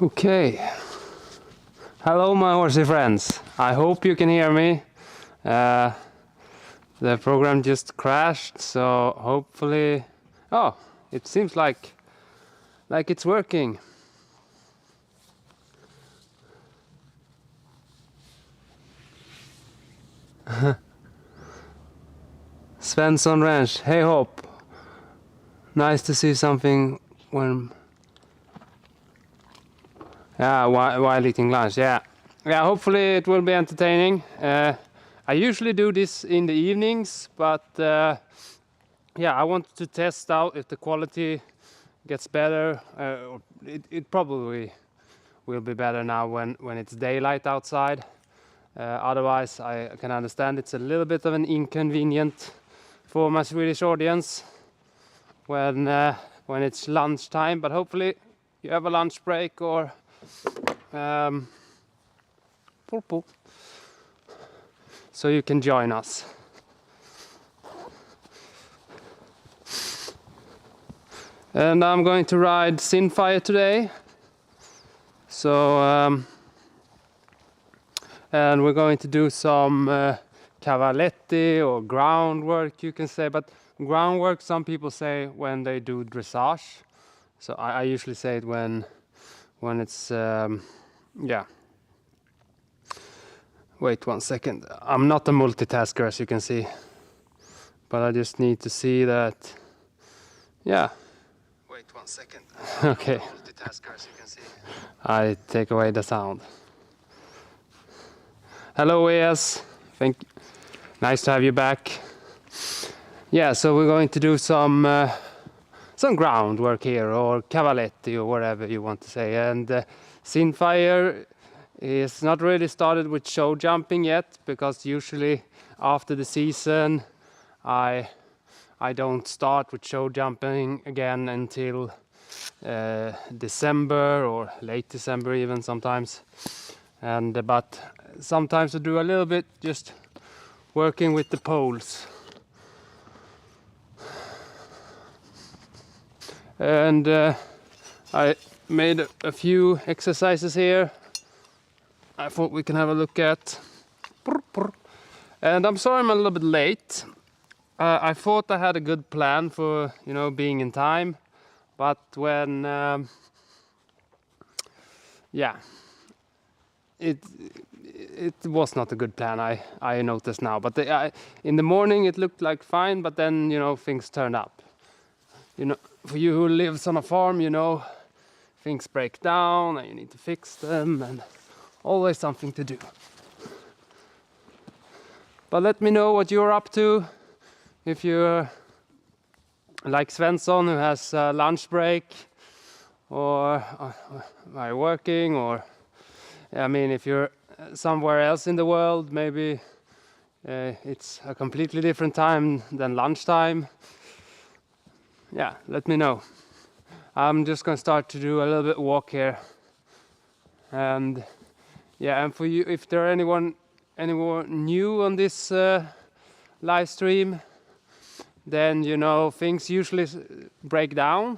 Okay. Hello, my horsey friends. I hope you can hear me. The program just crashed, so hopefully... Oh, it seems like it's working. Svensson Ranch, hey Hope. Nice to see something when... Yeah, while eating lunch, yeah. Yeah, hopefully it will be entertaining. I usually do this in the evenings, but yeah, I wanted to test out if the quality gets better. It probably will be better now when it's daylight outside. Otherwise, I can understand it's a little bit of an inconvenient for my Swedish audience when it's lunchtime, but hopefully you have a lunch break or so you can join us. And I'm going to ride Sinfire today. So and we're going to do some cavaletti or groundwork, you can say, but groundwork some people say when they do dressage. So I usually say it when it's yeah. Wait 1 second. I'm not a multitasker, as you can see, but I just need to see that. Yeah. Wait 1 second. Okay. I'm not a multitasker, as you can see. I take away the sound. Hello, ES. Nice to have you back. Yeah, so we're going to do some groundwork here, or cavaletti, or whatever you want to say. And Sinfire is not really started with show jumping yet, because usually after the season I don't start with show jumping again until December or late December even sometimes. And but sometimes I do a little bit just working with the poles. And I made a few exercises here I thought we can have a look at. And I'm sorry I'm a little bit late. I thought I had a good plan for, you know, being in time, but when yeah, it was not a good plan. I noticed now, but in the morning it looked like fine, but then, you know, things turned up. You know, for you who lives on a farm, you know, things break down and you need to fix them, and always something to do. But let me know what you're up to. If you're like Svensson, who has a lunch break, or are working, or I mean, if you're somewhere else in the world, maybe it's a completely different time than lunchtime. Yeah, let me know. I'm just gonna start to do a little bit walk here. And yeah, and for you, if there are anyone new on this live stream, then, you know, things usually break down.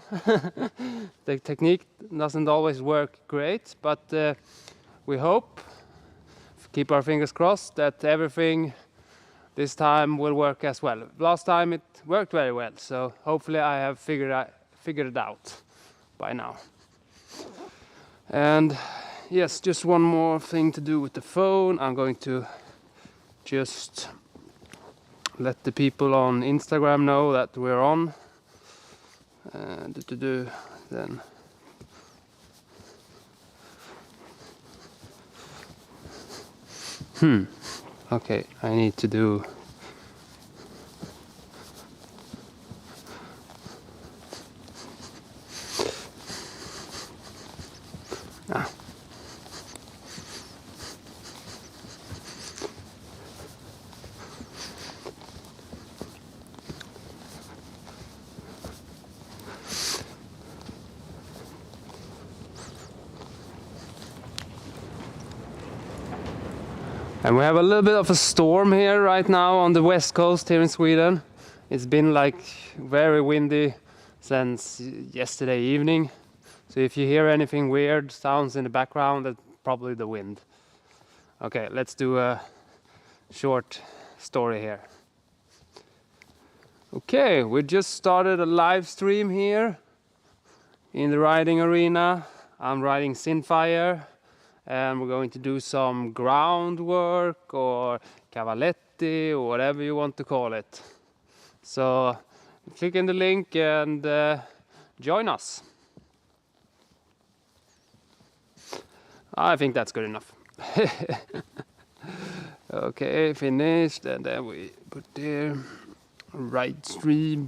The technique doesn't always work great, but we hope, keep our fingers crossed, that everything this time will work as well. Last time it worked very well, so hopefully I have figured it out by now. And yes, just one more thing to do with the phone. I'm going to just let the people on Instagram know that we're on. Then. Okay, I need to do... And we have a little bit of a storm here right now on the west coast here in Sweden. It's been like very windy since yesterday evening. So if you hear anything weird sounds in the background, that's probably the wind. Okay, let's do a short story here. Okay, we just started a live stream here in the riding arena. I'm riding Sinfire, and we're going to do some groundwork or cavaletti or whatever you want to call it. So click in the link and join us. I think that's good enough. Okay, finished, and then we put there right stream.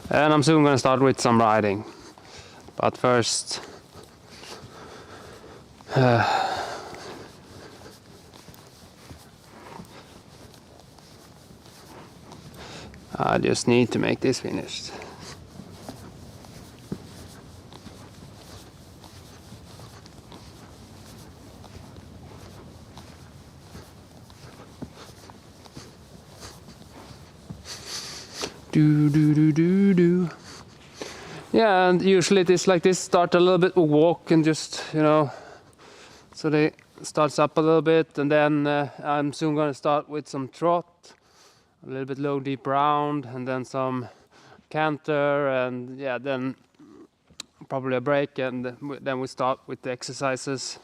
And I'm soon gonna start with some riding, but first I just need to make this finished. Do. Yeah, and usually it is like this. Start a little bit with walk and just, you know, so they starts up a little bit, and then I'm soon gonna start with some trot, a little bit low deep round, and then some canter, and yeah, then probably a break, and then we start with the exercises.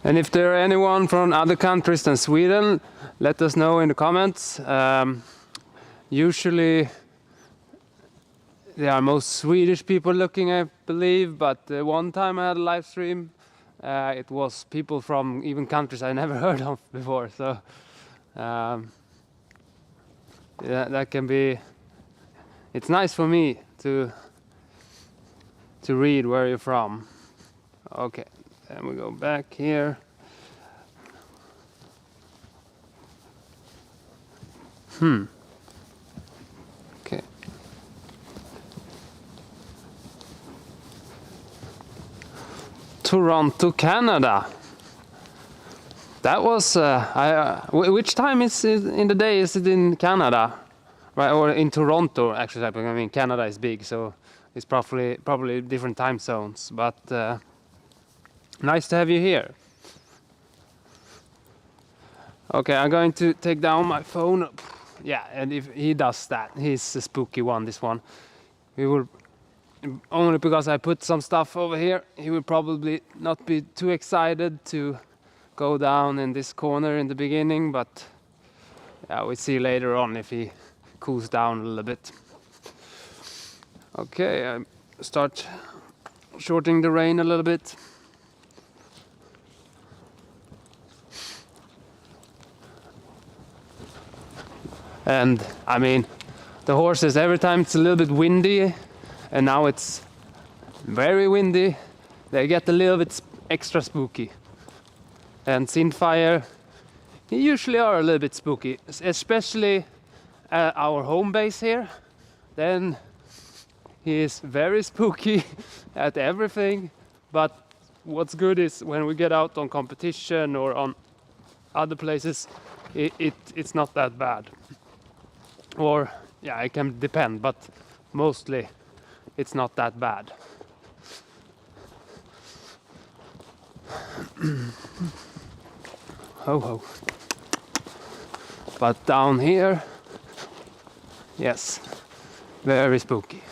And if there are anyone from other countries than Sweden, let us know in the comments. Usually there are most Swedish people looking, I believe, but one time I had a live stream, it was people from even countries I never heard of before. So yeah, that can be. It's nice for me to read where you're from. Okay. And we go back here. Okay. Toronto, Canada. That was which time is it in the day? Is it in Canada, right? Or in Toronto? Actually, I mean Canada is big, so it's probably different time zones. But nice to have you here. Okay, I'm going to take down my phone. Yeah, and if he does that, he's a spooky one, this one. We will, only because I put some stuff over here, he will probably not be too excited to go down in this corner in the beginning, but yeah, we'll see later on if he cools down a little bit. Okay, I start shortening the rein a little bit. And I mean, the horses, every time it's a little bit windy, and now it's very windy, they get a little bit extra spooky. And Sinfire, he usually are a little bit spooky, especially at our home base here. Then he is very spooky at everything. But what's good is when we get out on competition or on other places, it's not that bad. Or yeah, it can depend, but mostly it's not that bad. Ho ho. But down here, yes, very spooky.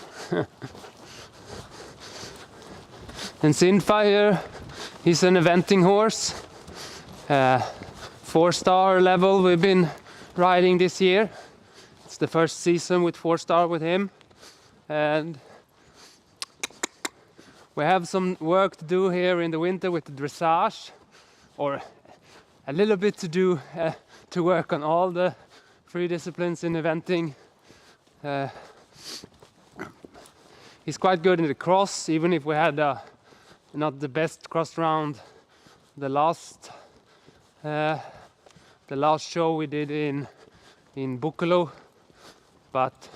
And Sinfire, he's an eventing horse. 4-star level we've been riding this year. It's the first season with 4-star with him, and we have some work to do here in the winter with the dressage, or a little bit to do to work on all the 3 disciplines in eventing. He's quite good in the cross, even if we had not the best cross round the last the last show we did in Buccolo, but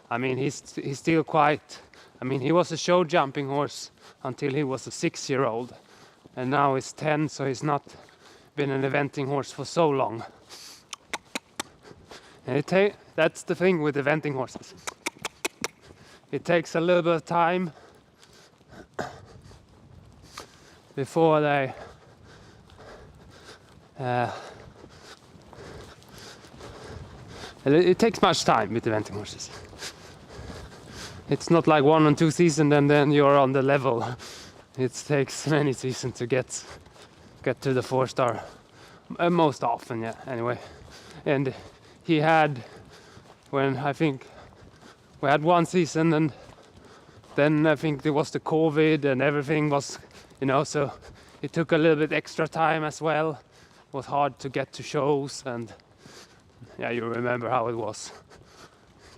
I mean he's still quite. I mean he was a show jumping horse until he was a 6-year-old, and now he's 10, so he's not been an eventing horse for so long. And that's the thing with eventing horses. It takes a little bit of time before they it takes much time with eventing horses. It's not like 1 or 2 seasons and then you're on the level. It takes many seasons to get to the 4-star, most often, yeah. Anyway, and he had, when I think we had 1 season, and then I think there was the COVID and everything was, so it took a little bit extra time as well. It was hard to get to shows, and yeah, you remember how it was.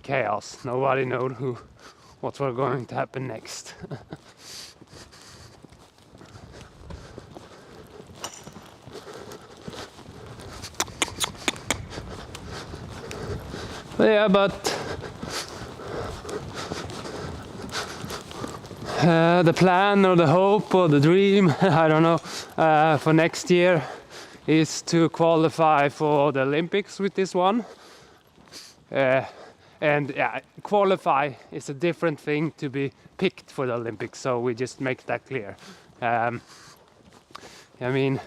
Chaos. Nobody knew what was going to happen next. Yeah, but the plan or the hope or the dream, I don't know, for next year is to qualify for the Olympics with this one. And yeah, qualify is a different thing to be picked for the Olympics, so we just make that clear. I mean,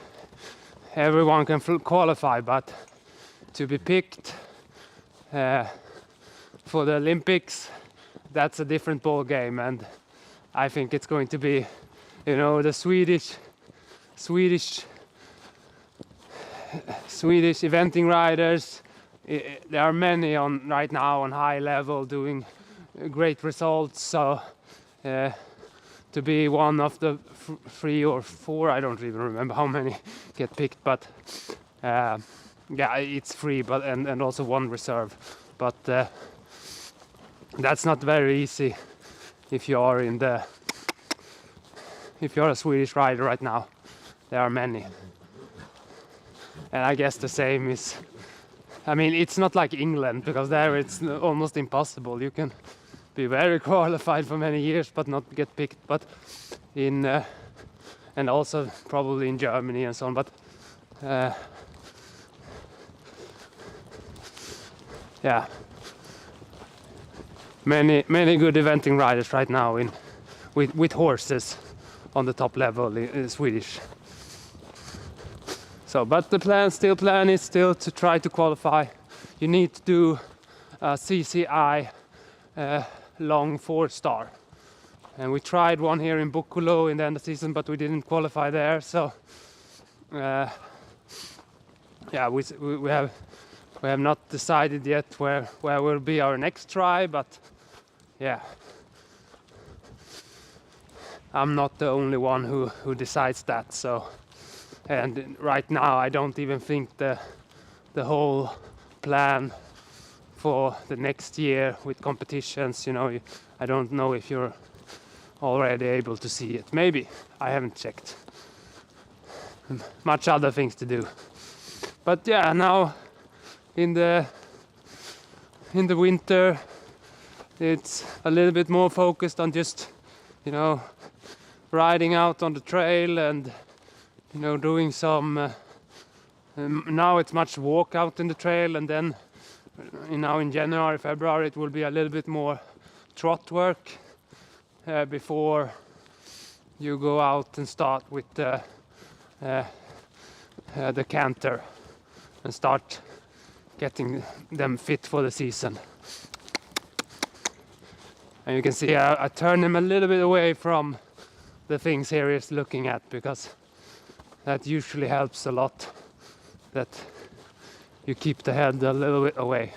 everyone can qualify, but to be picked for the Olympics, that's a different ball game, and I think it's going to be, the Swedish eventing riders. There are many right now on high level doing great results. So to be one of the 3 or 4, I don't even remember how many get picked, but yeah, it's 3, but and also 1 reserve. But that's not very easy if you're a Swedish rider right now. There are many, and I guess the same is. I mean, it's not like England, because there it's almost impossible. You can be very qualified for many years but not get picked. But and also probably in Germany and so on. But yeah, many good eventing riders right now with horses on the top level in Swedish. So, but the plan is still to try to qualify. You need to do a CCI long 4-star, and we tried one here in Buccolo in the end of the season, but we didn't qualify there. So, yeah, we have not decided yet where will be our next try, but yeah, I'm not the only one who decides that. So. And right now I don't even think the whole plan for the next year with competitions, I don't know if you're already able to see it. Maybe, I haven't checked. Much other things to do. But yeah, now in the winter it's a little bit more focused on just, riding out on the trail and doing some. Now it's much walk out in the trail, and then now in January, February it will be a little bit more trot work before you go out and start with the canter and start getting them fit for the season. And you can see I turn them a little bit away from the things here is looking at, because that usually helps a lot, that you keep the head a little bit away.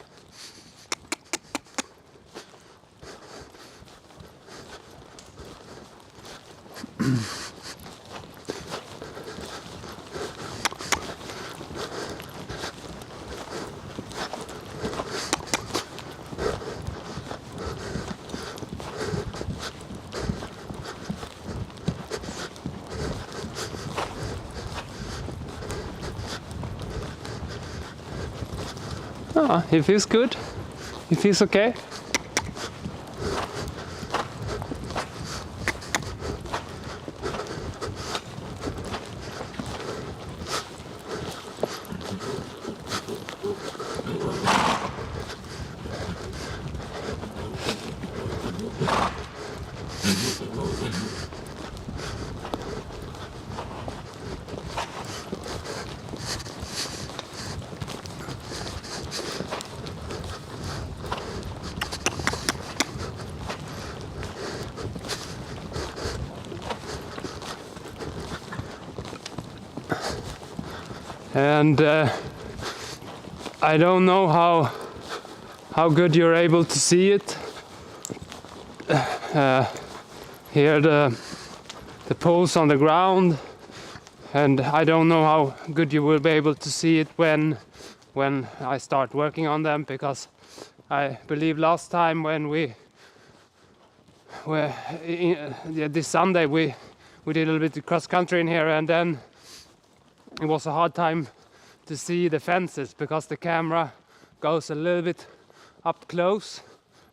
He feels good. He feels okay. And I don't know how good you're able to see it. Here the poles on the ground, and I don't know how good you will be able to see it when I start working on them, because I believe last time when we were this Sunday we did a little bit of cross country in here, and then it was a hard time to see the fences because the camera goes a little bit up close.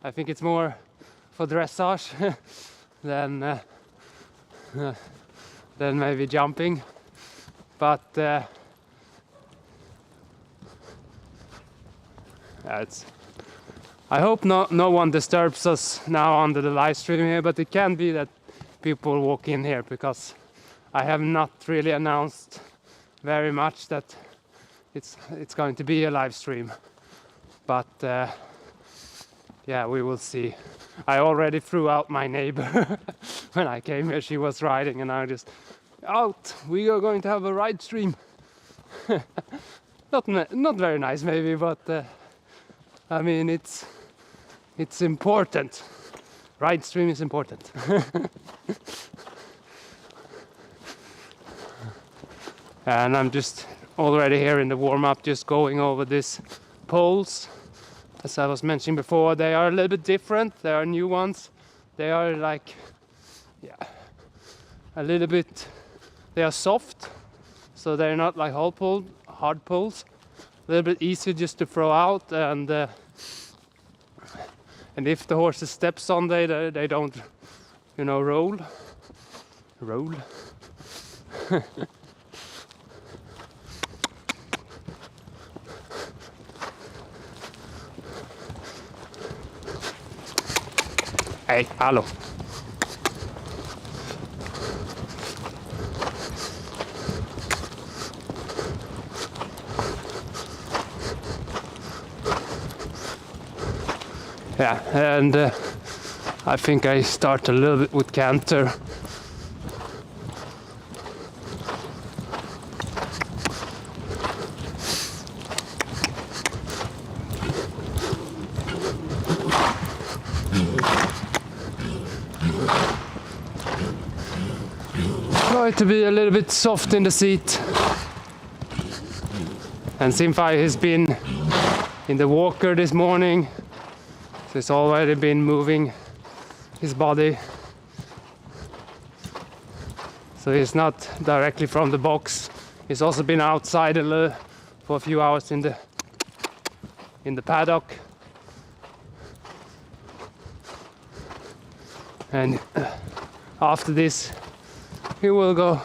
I think it's more for dressage than maybe jumping, but I hope no one disturbs us now under the live stream here, but it can be that people walk in here because I have not really announced very much that it's going to be a live stream, but yeah, we will see. I already threw out my neighbor when I came here. She was riding and I just out, we are going to have a ride stream. not very nice maybe, but I mean it's important. Ride stream is important. And I'm just already here in the warm-up, just going over these poles. As I was mentioning before, they are a little bit different. They are new ones. They are like, yeah, a little bit, they are soft, so they're not like hard poles. A little bit easier just to throw out, and if the horses steps on they don't, you know, roll. Hey, hallå. Yeah, and I think I start a little bit with canter. Try to be a little bit soft in the seat. And Simfai has been in the walker this morning, so he's already been moving his body. So he's not directly from the box. He's also been outside for a few hours in the paddock. And after this, he will go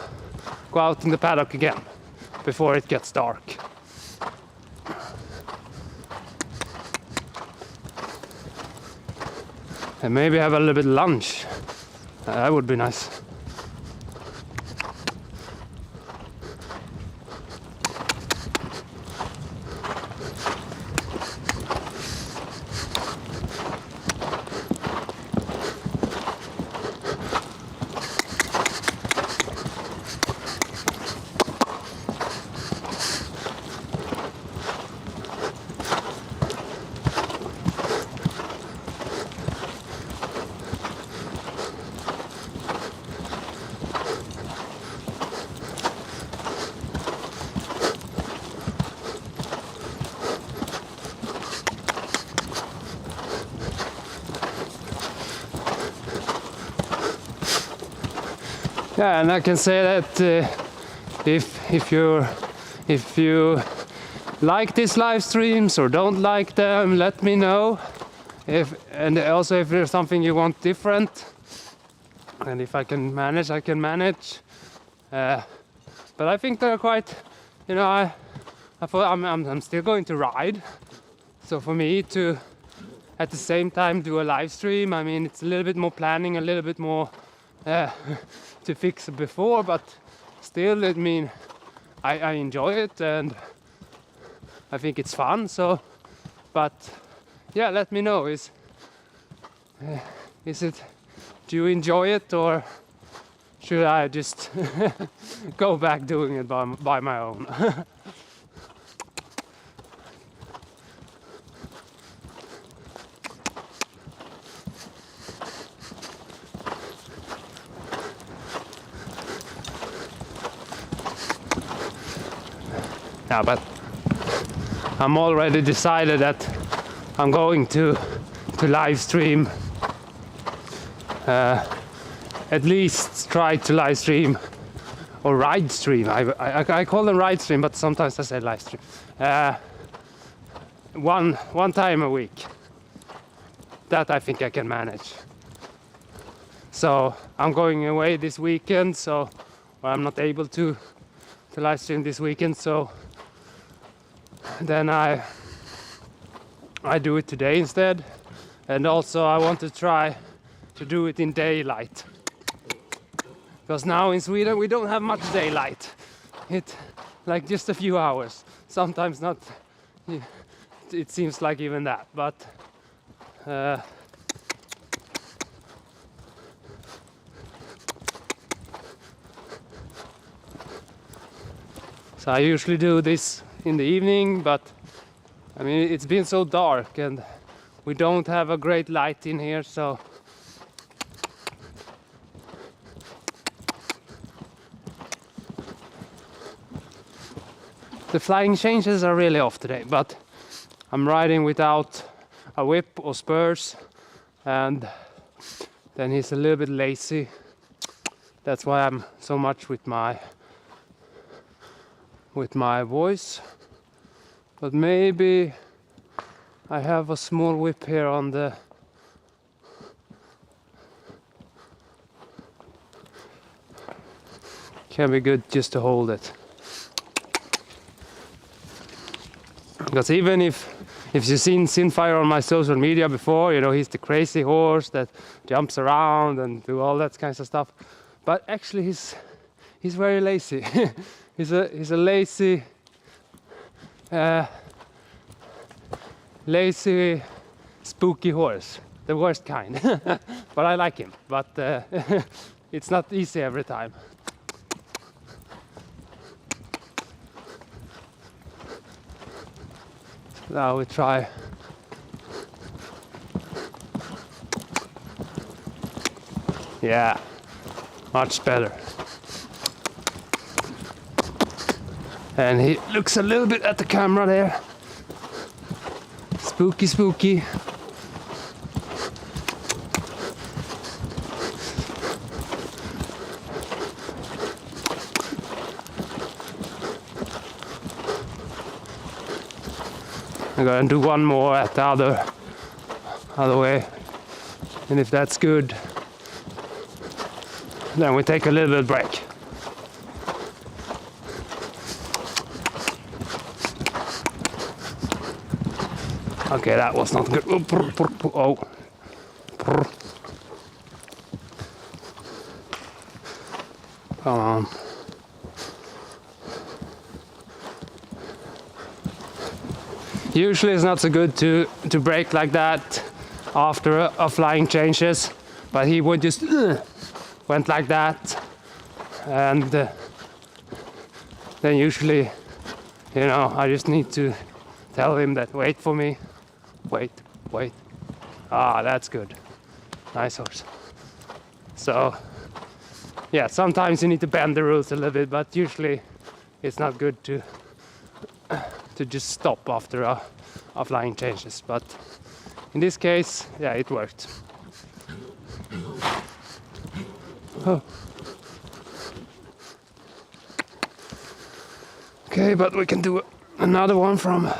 out in the paddock again before it gets dark. And maybe have a little bit of lunch. That would be nice. Yeah, and I can say that if you like these live streams or don't like them, let me know. And also if there's something you want different, and if I can manage, I can manage. But I think they're quite, you know, I thought I'm still going to ride. So for me to at the same time do a live stream, I mean, it's a little bit more planning, a little bit more to fix before, but still, I mean, I enjoy it and I think it's fun. So, but yeah, let me know. Is it? Do you enjoy it, or should I just go back doing it by my own? Yeah, but I'm already decided that I'm going to live stream. At least try to live stream or ride stream. I call them ride stream, but sometimes I say live stream. One time a week. That I think I can manage. So I'm going away this weekend, so I'm not able to live stream this weekend. So then I do it today instead. And also I want to try to do it in daylight, because now in Sweden we don't have much daylight. It like just a few hours, sometimes not. It seems like even that, but so I usually do this in the evening, but I mean, it's been so dark and we don't have a great light in here, so the flying changes are really off today. But I'm riding without a whip or spurs, and then he's a little bit lazy. That's why I'm so much with my voice. But maybe I have a small whip here on the can be good just to hold it. Because even if you've seen Sinfire on my social media before, you know, he's the crazy horse that jumps around and do all that kinds of stuff. But actually he's very lazy. he's a lazy lazy spooky horse, the worst kind. But I like him, but it's not easy every time. Now we try. Yeah, much better. And he looks a little bit at the camera there. Spooky, spooky. I'm gonna do one more at the other way, and if that's good, then we take a little bit break. Okay, that was not good. Oh. Come on. Usually it's not so good to brake like that after a flying changes, but he would just went like that, and then usually, you know, I just need to tell him that wait for me, wait. Ah, that's good, nice horse. So yeah, sometimes you need to bend the rules a little bit, but usually it's not good to just stop after a flying changes. But in this case, yeah, it worked. Oh. Okay, but we can do Another one from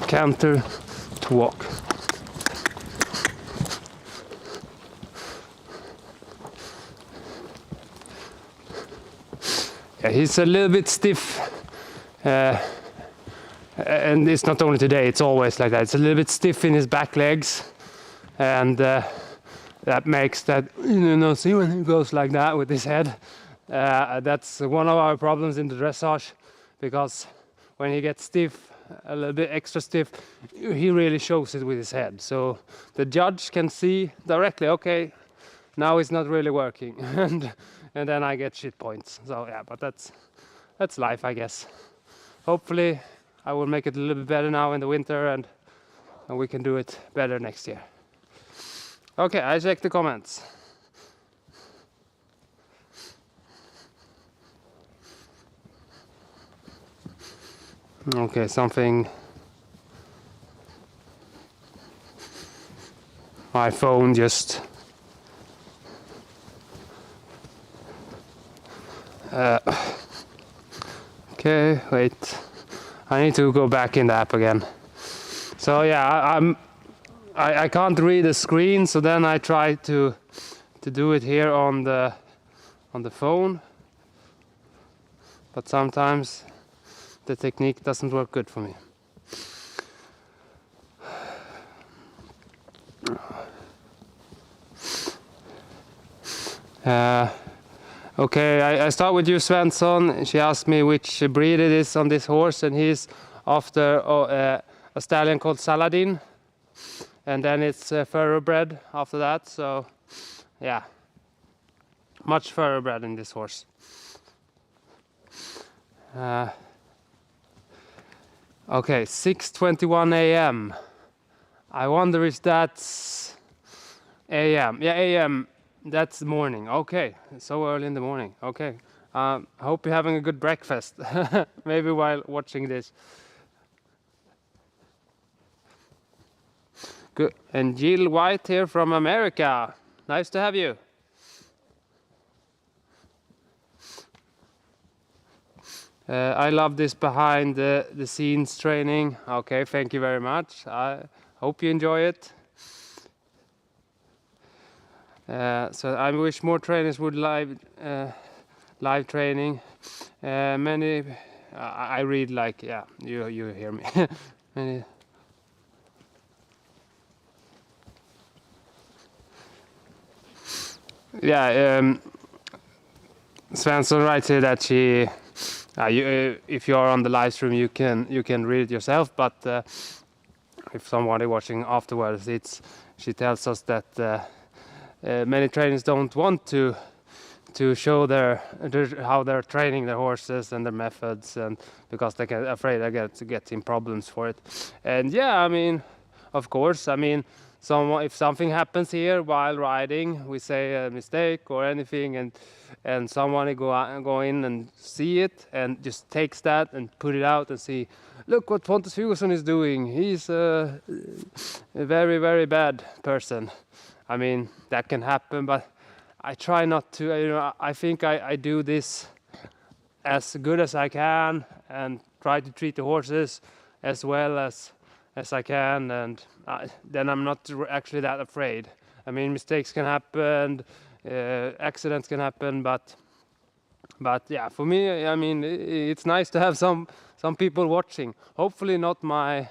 canter to walk. Yeah, he's a little bit stiff, and it's not only today, it's always like that. It's a little bit stiff in his back legs, and that makes that, see when he goes like that with his head, that's one of our problems in the dressage, because when he gets stiff, a little bit extra stiff, he really shows it with his head. So the judge can see directly, okay, now it's not really working, and then I get shit points. So yeah, but that's life, I guess. Hopefully I will make it a little bit better now in the winter, and we can do it better next year. Okay, I check the comments. Okay, something. My phone just. Okay, wait. I need to go back in the app again. So yeah, I can't read the screen, so then I try to do it here on the phone. But sometimes the technique doesn't work good for me. Okay, I start with you, Svensson. She asked me which breed it is on this horse, and he's after a stallion called Saladin, and then it's thoroughbred after that. So yeah, much thoroughbred in this horse. Okay, 6:21 a.m. I wonder if that's a.m. Yeah, a.m. That's morning. Okay, so early in the morning. Okay, I hope you're having a good breakfast. Maybe while watching this. Good. And Jill White here from America. Nice to have you. I love this behind the scenes training. Okay, thank you very much. I hope you enjoy it. So I wish more trainers would live training. Many, I read like, yeah, you hear me. Many. Yeah, Svensson writes here that she, if you are on the live stream, you can read it yourself. But if somebody watching afterwards, she tells us that. Many trainers don't want to show how they're training their horses and their methods, and because they're afraid they get in problems for it. And yeah, I mean, of course, I mean, if something happens here while riding, we say a mistake or anything, and someone go in and see it and just takes that and put it out and see, look what Pontus Hugosson is doing. He's a very, very bad person. I mean, that can happen, but I try not to. I think I do this as good as I can and try to treat the horses as well as I can, and then I'm not actually that afraid. I mean, mistakes can happen, accidents can happen, but yeah, for me, I mean, it's nice to have some people watching. Hopefully not my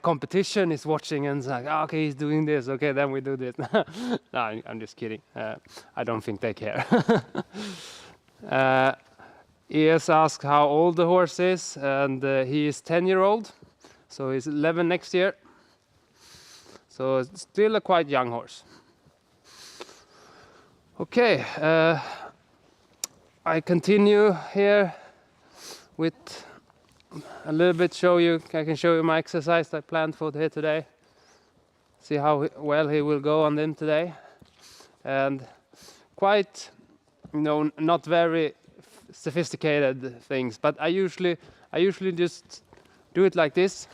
competition is watching and it's like, oh, okay, he's doing this, okay, then we do this. No, I'm just kidding. I don't think they care. ES asked how old the horse is, and he is 10-year-old, so he's 11 next year. So it's still a quite young horse. Okay, I continue here with a little bit I can show you my exercise I planned for here today. See how well he will go on them today. And quite, not very sophisticated things, but I usually just do it like this,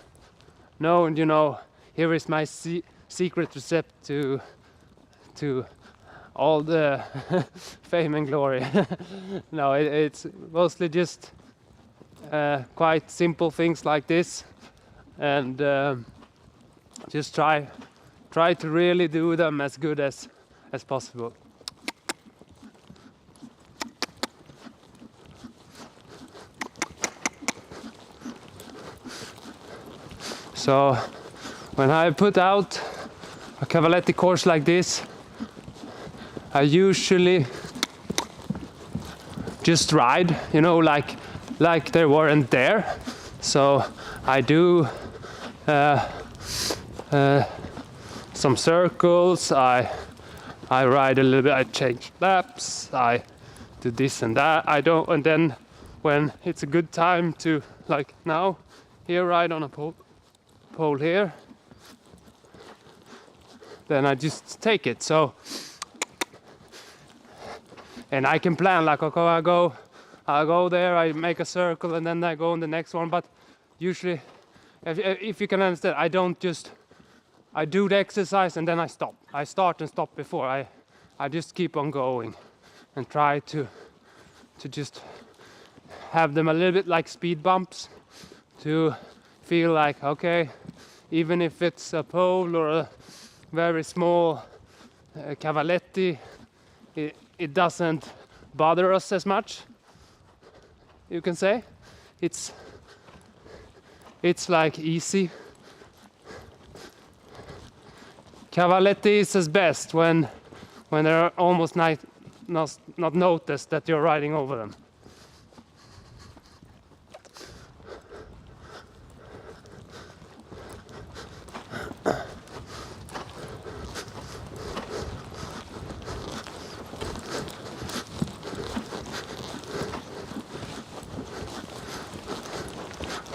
no, you know, here is my secret recipe to all the fame and glory. No, it's mostly just quite simple things like this, and just try to really do them as good as possible. So when I put out a cavaletti course like this, I usually just ride, you know, like they weren't there. So I do some circles, I ride a little bit, I change laps, I do this and that. And then when it's a good time to, like now, here ride on a pole here, then I just take it. So, and I can plan, like, okay, I'll go there, I make a circle, and then I go on the next one. But usually, if you can understand, I don't just, I do the exercise and then I stop. I start and stop before. I just keep on going and try to just have them a little bit like speed bumps, to feel like, okay, even if it's a pole or a very small cavaletti, it doesn't bother us as much, you can say. It's like easy. Cavaletti is as best when they're almost not noticed that you're riding over them.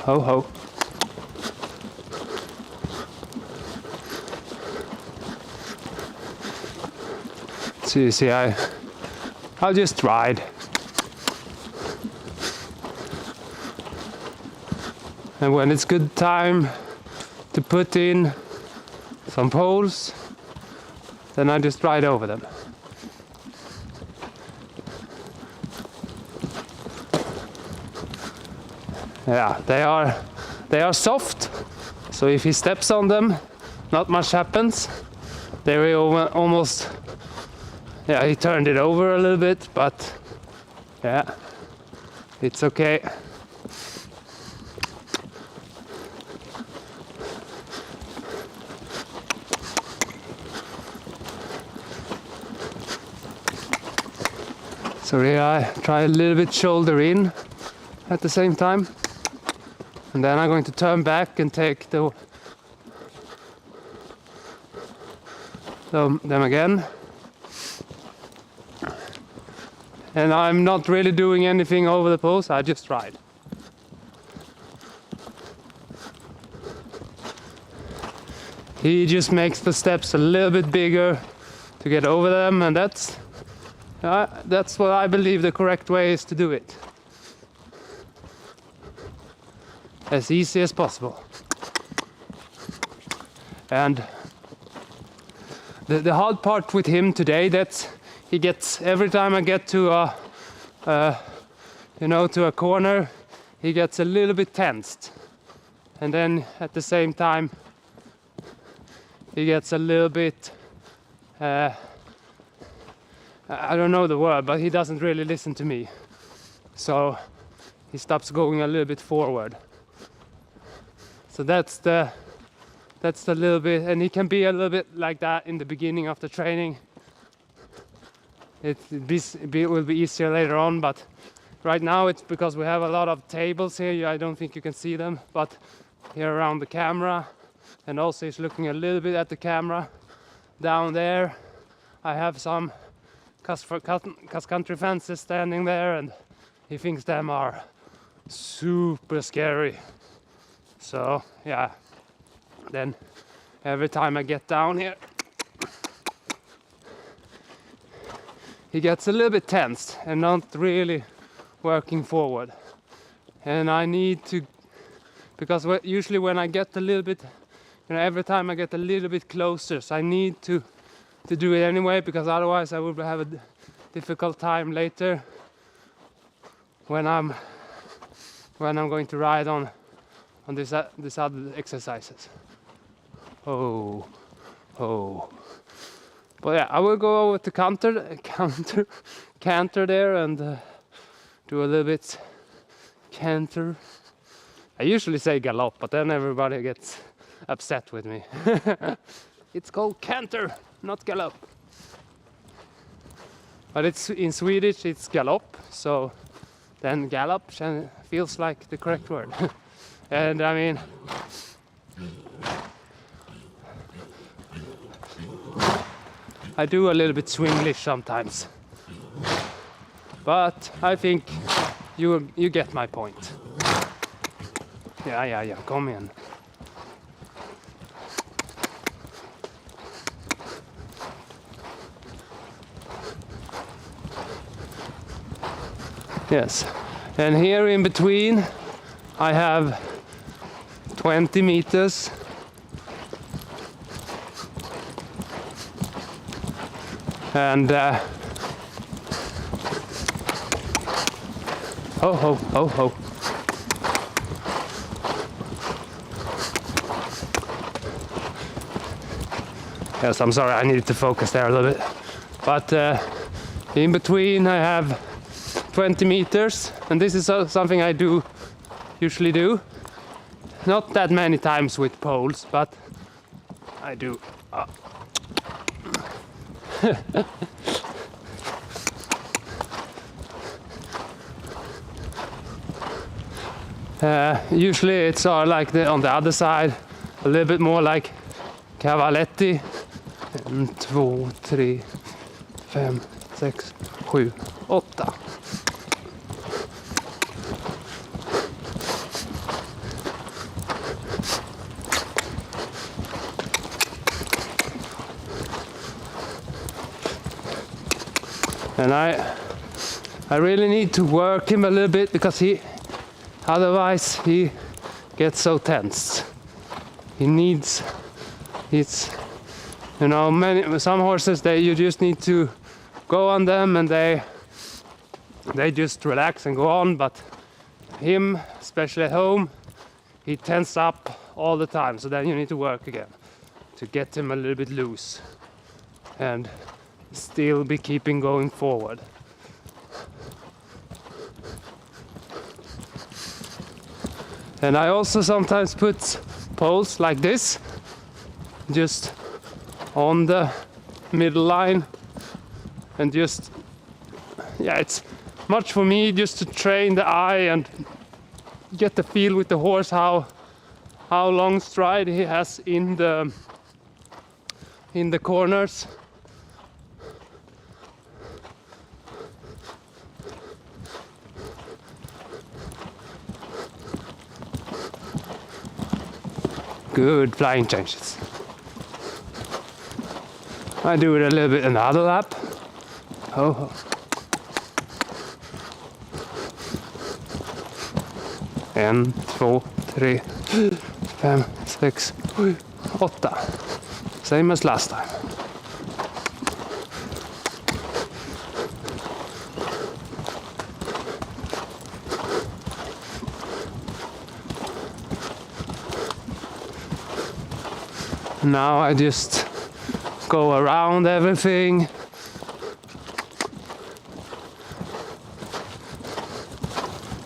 Ho ho. So you see, I'll just ride. And when it's good time to put in some poles, then I just ride over them. Yeah, they are soft, so if he steps on them, not much happens. They will almost, yeah, he turned it over a little bit, but yeah, it's okay. So here I try a little bit shoulder in at the same time. And then I'm going to turn back and take them again. And I'm not really doing anything over the poles, I just ride. He just makes the steps a little bit bigger to get over them, and that's what I believe the correct way is to do it. As easy as possible. And the hard part with him today, that he gets, every time I get to a corner, he gets a little bit tensed, and then at the same time he gets a little bit I don't know the word, but he doesn't really listen to me, so he stops going a little bit forward. So that's the little bit, and he can be a little bit like that in the beginning of the training. It will be easier later on, but right now it's because we have a lot of tables here. I don't think you can see them, but here around the camera, and also he's looking a little bit at the camera. Down there I have some cross-country fences standing there, and he thinks them are super scary. So yeah, then every time I get down here, he gets a little bit tensed and not really working forward. And I need to because usually when I get a little bit, every time I get a little bit closer, so I need to do it anyway, because otherwise I would have a difficult time later when I'm going to ride on this other exercises. Oh. But yeah, I will go over to canter there and do a little bit canter. I usually say gallop, but then everybody gets upset with me. It's called canter, not gallop. But it's in Swedish, it's gallop, so then gallop feels like the correct word. And I mean, I do a little bit Swinglish sometimes, but I think you get my point. Yeah, kom igen. Yes, and here in between I have 20 meters. And ho. Yes, I'm sorry, I needed to focus there a little bit. But in between I have 20 meters, and this is something I usually do. Not that many times with poles, but I do. Usually it's like on the other side, a little bit more like cavaletti. 1, 2, 3, 5, 6, 7, 8. And I really need to work him a little bit, because otherwise he gets so tense. Some horses, you just need to go on them and they just relax and go on, but him, especially at home, he tenses up all the time, so then you need to work again to get him a little bit loose and still be keeping going forward. And I also sometimes put poles like this, just on the middle line, and it's much for me just to train the eye and get the feel with the horse how long stride he has in the corners. Good flying changes. I do it a little bit another lap. Oh. 1, 2, 3, 5, 6, 7, 8. Same as last time. Now I just go around everything.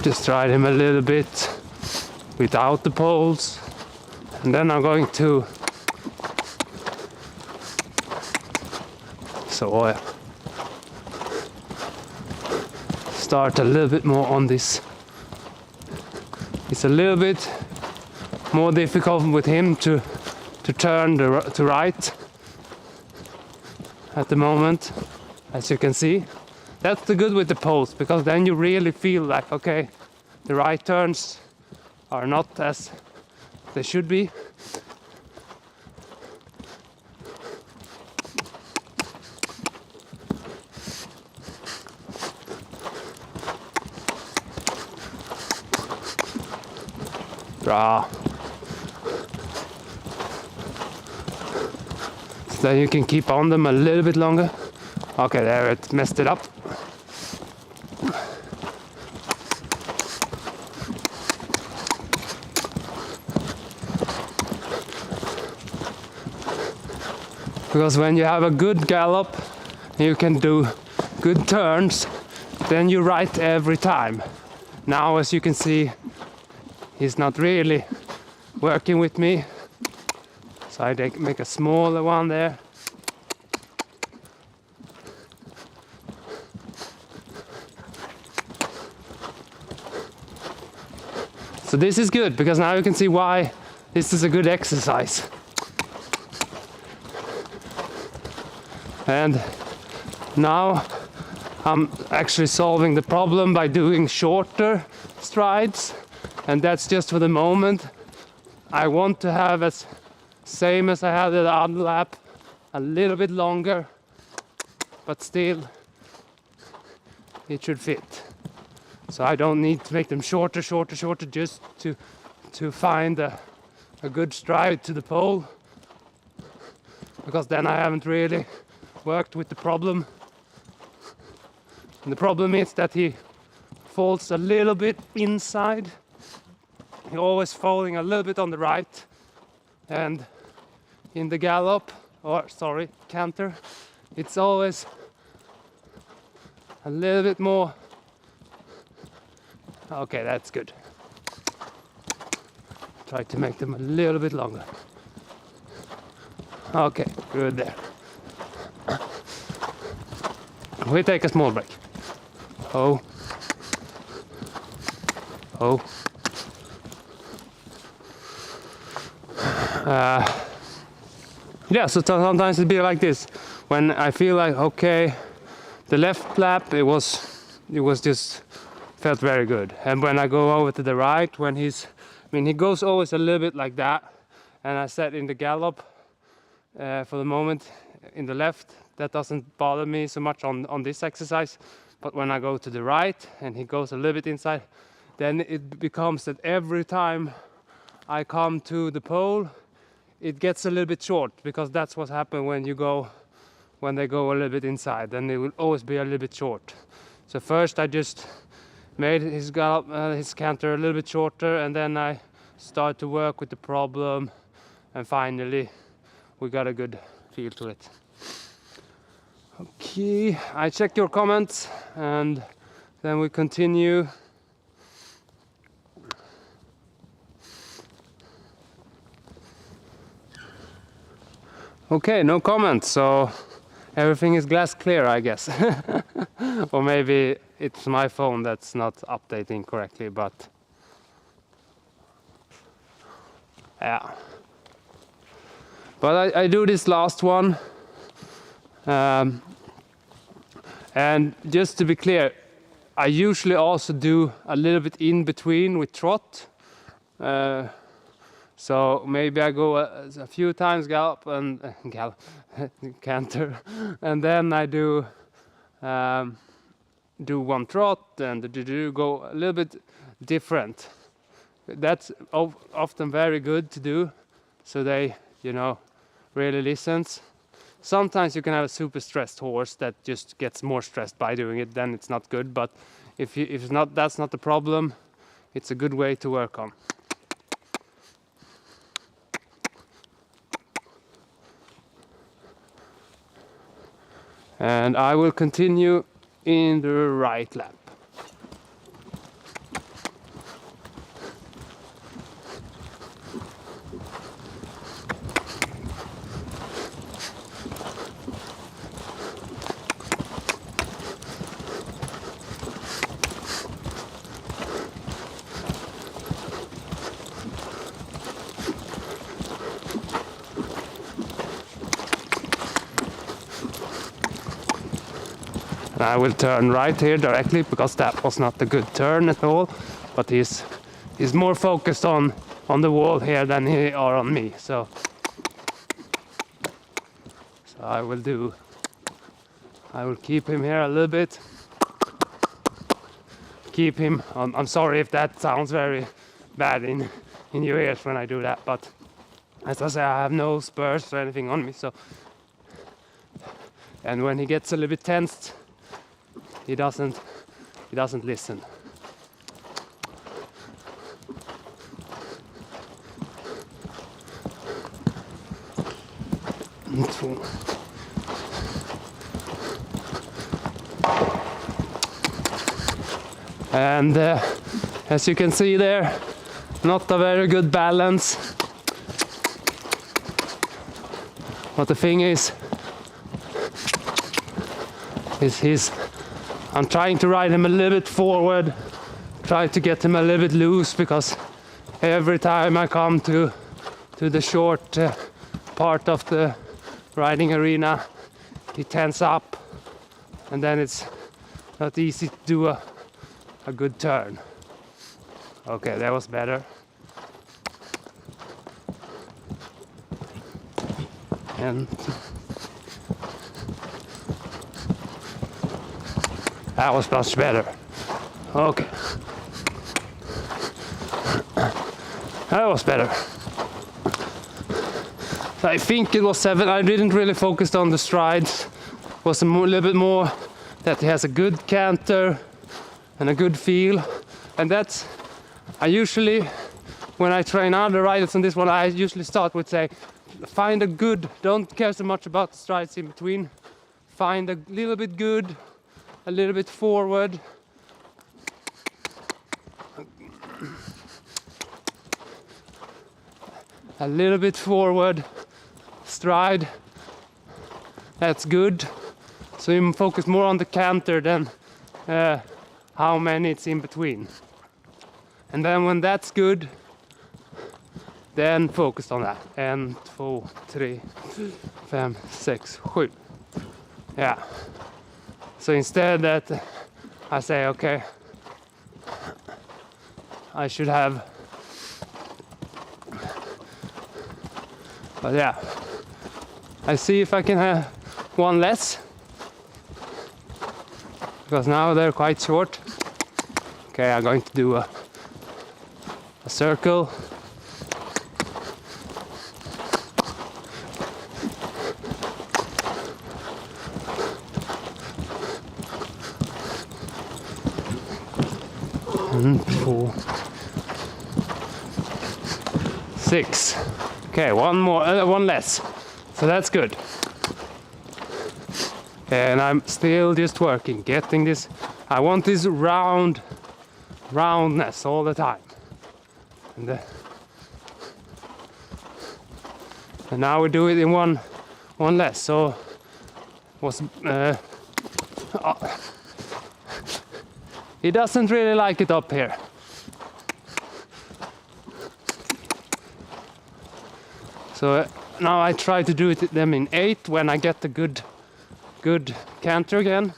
Just ride him a little bit without the poles, and then I'm going to start a little bit more on this. It's a little bit more difficult with him to turn to right at the moment, as you can see. That's the good with the poles, because then you really feel like, okay, the right turns are not as they should be. Bra. So then you can keep on them a little bit longer. Okay, there, it messed it up. Because when you have a good gallop, you can do good turns, then you're right every time. Now, as you can see, he's not really working with me. So I make a smaller one there. So this is good, because now you can see why this is a good exercise. And now I'm actually solving the problem by doing shorter strides, and that's just for the moment. I want to have as same as I had at the other lap, a little bit longer, but still it should fit. So I don't need to make them shorter, just to find a good stride to the pole, because then I haven't really worked with the problem. And the problem is that he falls a little bit inside. He's always falling a little bit on the right, and in the gallop, or sorry, canter, it's always a little bit more. Okay, that's good. Try to make them a little bit longer. Okay, good there. We take a small break. Oh. Oh. Yeah, so sometimes it'd be like this. When I feel like, okay, the left lap, it was just felt very good. And when I go over to the right, when he goes always a little bit like that. And I said in the gallop, for the moment, in the left, that doesn't bother me so much on this exercise. But when I go to the right and he goes a little bit inside, then it becomes that every time I come to the pole, it gets a little bit short, because that's what happens when they go a little bit inside. Then it will always be a little bit short. So first I just made his gallop, his canter a little bit shorter, and then I start to work with the problem, and finally we got a good feel to it. Okay, I check your comments and then we continue. Okay, no comments, so everything is glass clear, I guess. Or maybe it's my phone that's not updating correctly, but yeah. But I do this last one. And just to be clear, I usually also do a little bit in between with trot. So maybe I go a few times gallop and canter, and then I do one trot and go a little bit different. That's often very good to do, so they, really listens. Sometimes you can have a super stressed horse that just gets more stressed by doing it, then it's not good. But if that's not the problem, it's a good way to work on. And I will continue in the right lap. I will turn right here directly, because that was not a good turn at all. But he's more focused on the wall here than he are on me. So I will keep him here a little bit. Keep him. I'm sorry if that sounds very bad in your ears when I do that. But as I say, I have no spurs or anything on me, so. And when he gets a little bit tensed, he doesn't listen. And as you can see there, not a very good balance. But the thing is I'm trying to ride him a little bit forward, try to get him a little bit loose, because every time I come to the short part of the riding arena, he tenses up, and then it's not easy to do a good turn. Okay, that was better. And that was much better. Okay. That was better. So I think it was 7. I didn't really focus on the strides. It was a little bit more that he has a good canter and a good feel. And that's, I usually, when I train other riders on this one, I usually start with say, find a good, don't care so much about the strides in between. Find a little bit good, a little bit forward. A little bit forward stride. That's good. So you focus more on the canter than how many it's in between. And then when that's good, then focus on that. 1, 2, 3, 5, 6, 7. Yeah. So instead that I say, okay, I should have, but yeah, I see if I can have one less, because now they're quite short. Okay, I'm going to do a circle. And 4, 6. Okay, one more, one less. So that's good. And I'm still just working, getting this. I want this roundness all the time. And now we do it in one less. So was he doesn't really like it up here. So now I try to do them in 8 when I get the good canter again.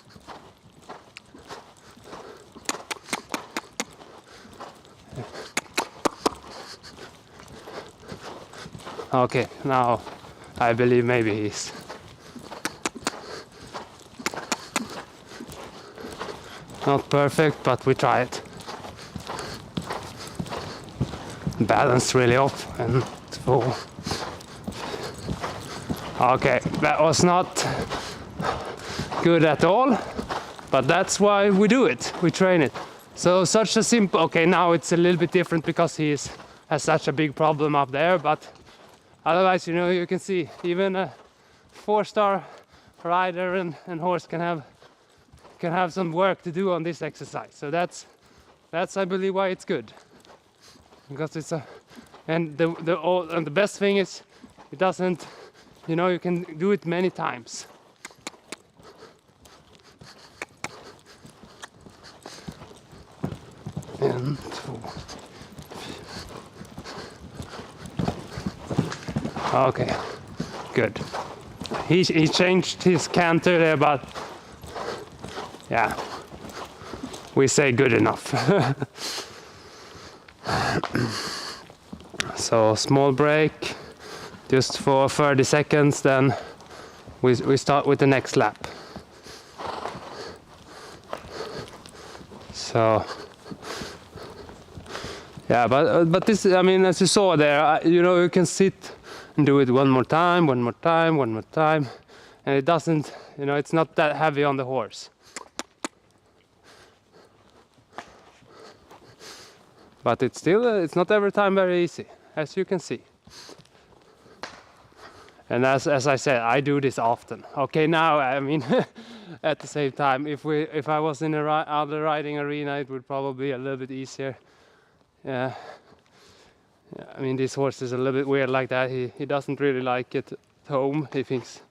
Okay, now I believe maybe he's not perfect, but we try it. Balance really off and 4. Okay, that was not good at all, but that's why we do it. We train it. So such a simple. Okay, now it's a little bit different because he has such a big problem up there, but otherwise, you know, you can see even a 4-star rider and horse can have some work to do on this exercise. So that's I believe why it's good, because it's and the best thing is it doesn't, you know, you can do it many times. And 2. Okay, good. He changed his canter there, but yeah, we say good enough. So small break, just for 30 seconds, then we start with the next lap. So Yeah, but this, I mean, as you saw there, you know, you can sit and do it one more time, one more time, one more time, and it doesn't, you know, it's not that heavy on the horse. But it's still, it's not every time very easy, as you can see. And as I said, I do this often. Okay, now, I mean, at the same time, if I was in a other riding arena, it would probably be a little bit easier. Yeah. I mean, this horse is a little bit weird like that. He doesn't really like it at home. He thinks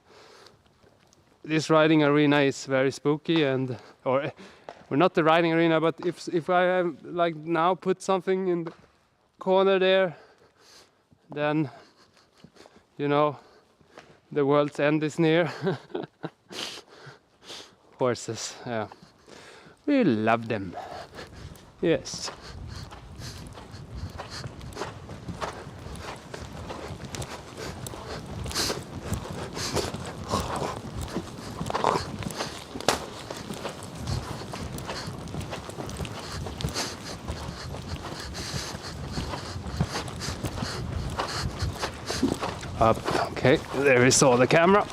this riding arena is very spooky, and or not the riding arena, but if I have, like now, put something in the corner there, then, you know, the world's end is near. Horses, yeah, we love them. Yes. Up, okay, there we saw the camera.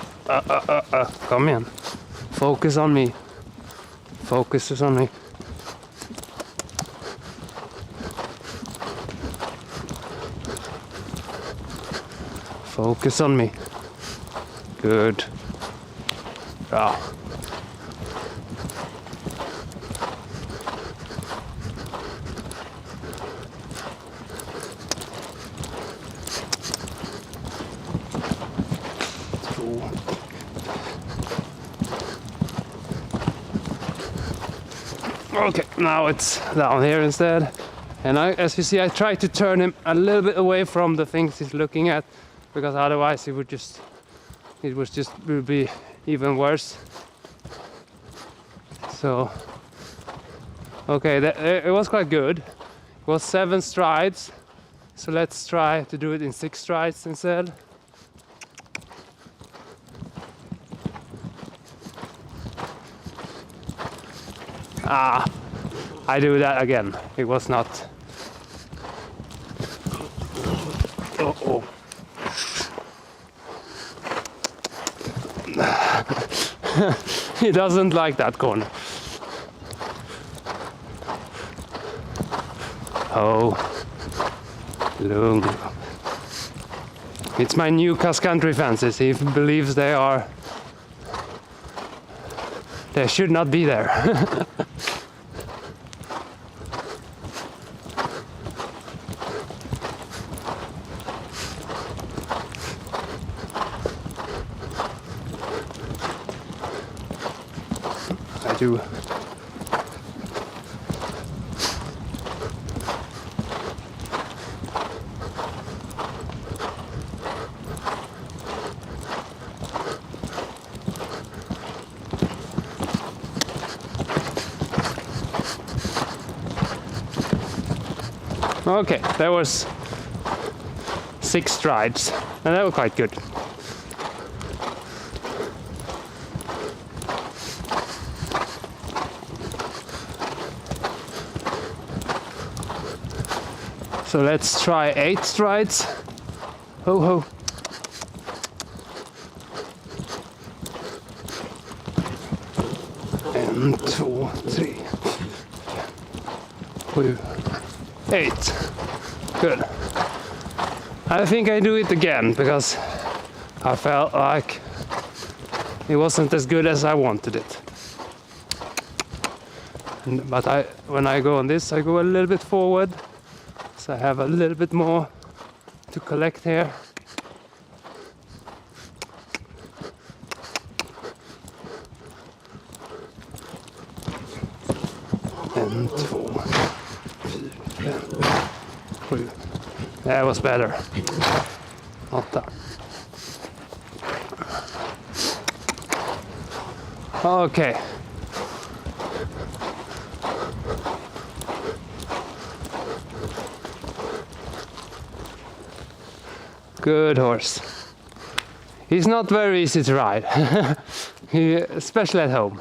Come in. Focus on me. Focus on me. Focus on me. Good. Yeah. Okay, now it's down here instead, and as you see, I try to turn him a little bit away from the things he's looking at, because otherwise it would be even worse. So, okay, it was quite good. It was 7 strides, so let's try to do it in 6 strides instead. I do that again. It was not. Oh. He doesn't like that corner. Oh, lugn. It's my new cross-country fences. He believes they should not be there. I do. Okay, there was 6 strides, and that was quite good. So let's try 8 strides. Ho ho. And 2, 3, 4, 8. Good. I think I do it again because I felt like it wasn't as good as I wanted it. But when I go on this, I go a little bit forward, so I have a little bit more to collect here. And 2, 4, 5. That was better. 8. Okay. Good horse. He's not very easy to ride, especially at home.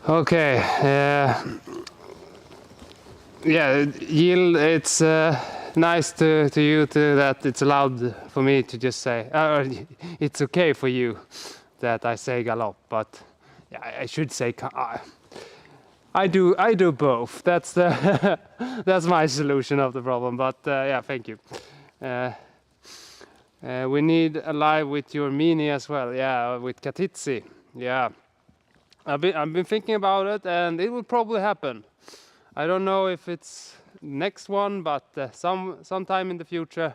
Okay. Yeah, Yield, it's nice to you that it's allowed for me to just say, it's okay for you that I say galopp, but yeah, I should say I do both. That's the that's my solution of the problem. But yeah, thank you. We need a live with your Mini as well. Yeah, with Katitzi. Yeah, I've been thinking about it, and it will probably happen. I don't know if it's next one, but sometime in the future,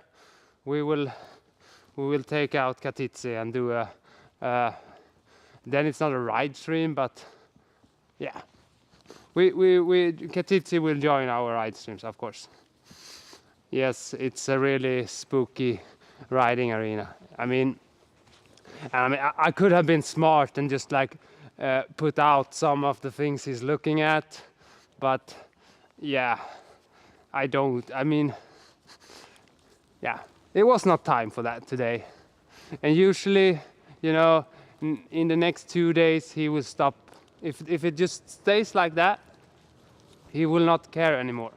we will take out Katitzi and do a. Then it's not a ride stream, but yeah, we Katitzi will join our ride streams, of course. Yes, it's a really spooky riding arena. I mean, I could have been smart and just like put out some of the things he's looking at, but yeah, I don't. I mean, yeah, it was not time for that today. And usually, you know, in the next 2 days he will stop. If it just stays like that, he will not care anymore.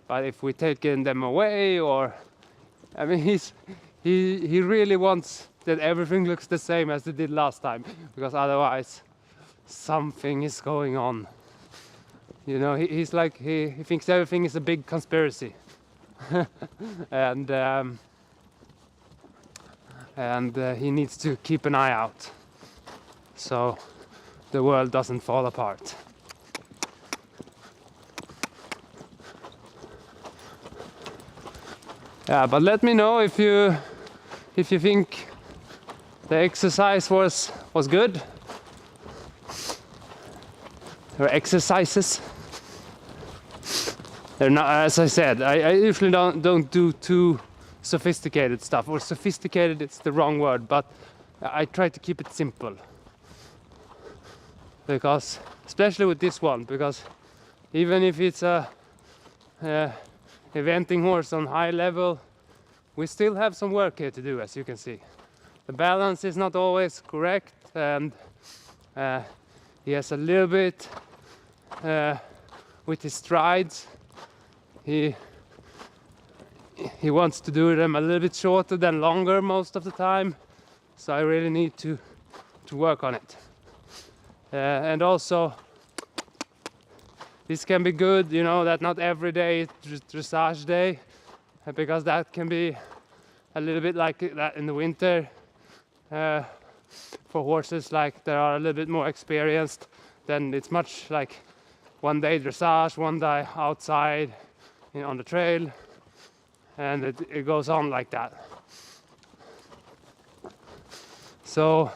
But if we take them away, or I mean, he really wants that everything looks the same as it did last time, because otherwise something is going on. You know, he's like he thinks everything is a big conspiracy, and he needs to keep an eye out so the world doesn't fall apart. Yeah, but let me know if you think the exercise was good, or exercises. They're not, as I said, I usually don't do too sophisticated stuff, or sophisticated, it's the wrong word, but I try to keep it simple. Because, especially with this one, because even if it's a eventing horse on high level, we still have some work here to do, as you can see. The balance is not always correct, and he has a little bit with his strides. He wants to do them a little bit shorter than longer most of the time, so I really need to work on it. And also, this can be good, you know, that not every day is dressage day, because that can be a little bit like that in the winter for horses like that are a little bit more experienced. Then it's much like one day dressage, one day outside, you know, on the trail, and it goes on like that. So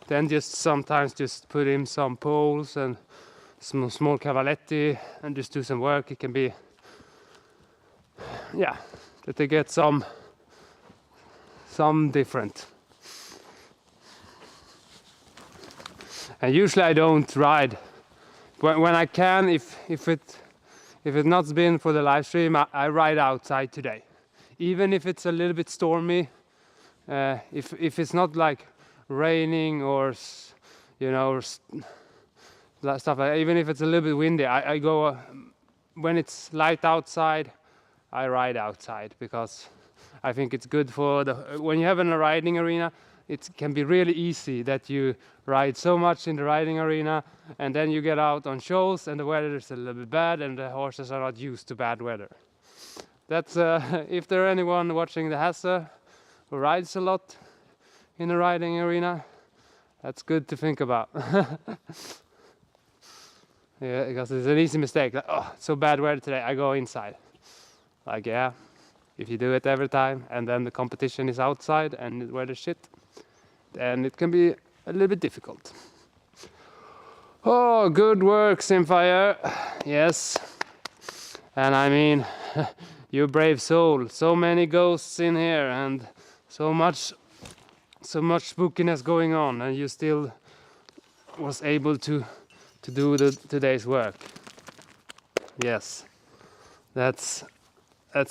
then just sometimes just put in some poles and some small cavaletti and just do some work. It can be, yeah, that they get some different. And usually I don't ride when I can. If it not been for the live stream, I ride outside today, even if it's a little bit stormy. If it's not like raining or, you know, or stuff like that, even if it's a little bit windy, I go when it's light outside. I ride outside because I think it's good for when you have in a riding arena. It can be really easy that you ride so much in the riding arena, and then you get out on shows and the weather is a little bit bad and the horses are not used to bad weather. That's if there anyone watching the Hesse who rides a lot in the riding arena, that's good to think about. Yeah, because it's an easy mistake. Like, oh, it's so bad weather today, I go inside. Like, yeah, if you do it every time and then the competition is outside and the weather's shit, then it can be a little bit difficult. Oh, good work, Simfire. Yes. And I mean, you brave soul. So many ghosts in here and so much spookiness going on, and you still was able to do today's work. Yes. That's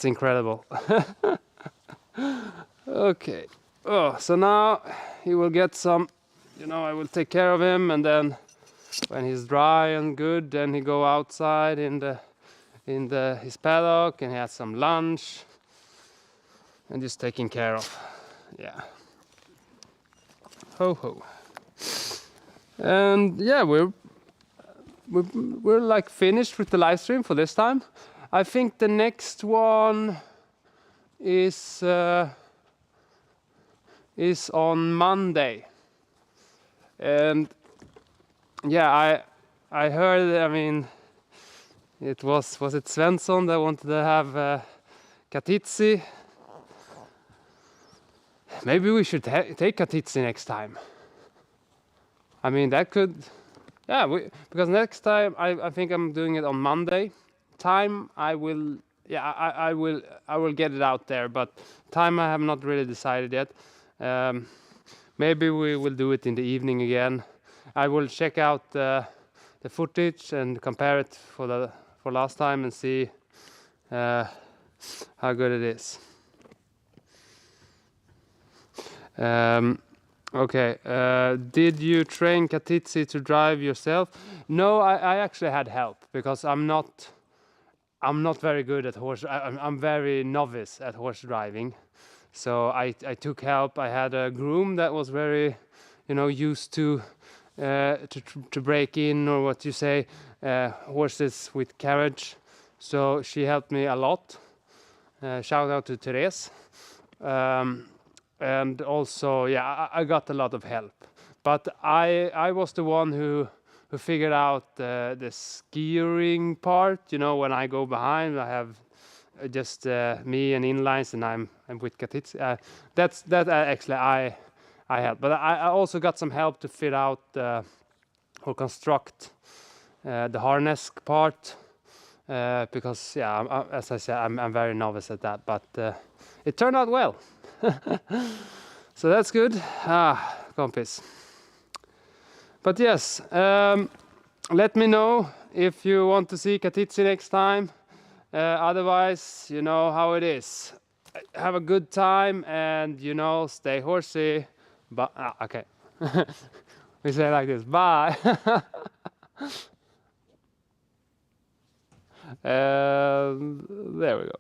incredible. Okay. Oh, so now he will get some, I will take care of him, and then when he's dry and good, then he go outside in his paddock, and he has some lunch and just taking care of. Yeah. Ho ho. And yeah, we're like finished with the live stream for this time. I think the next one is on Monday. And yeah, I heard, I mean, it was it Svensson that wanted to have Katitzi? Maybe we should take Katitzi next time. I mean, that could, yeah, because next time I think I'm doing it on Monday. Time I will, yeah, I will get it out there, but time I have not really decided yet. Maybe we will do it in the evening again. I will check out the footage and compare it for last time and see how good it is. Okay, did you train Katitzi to drive yourself? No, I actually had help because I'm not very good at horse. I'm very novice at horse driving, so I took help. I had a groom that was very, used to break in, or what you say, horses with carriage. So she helped me a lot. Shout out to Therese. And also, yeah, I got a lot of help. But I was the one who figured out the skiing part. When I go behind, I have just me and inlines, and I'm with Katitzi. That actually I helped. But I also got some help to fit out or construct the harness part. Because, yeah, as I said, I'm very novice at that. But it turned out well. So that's good. Kompis. But yes, let me know if you want to see Katitzi next time. Otherwise, you know how it is. Have a good time and, stay horsey. But okay. We say it like this. Bye. There we go.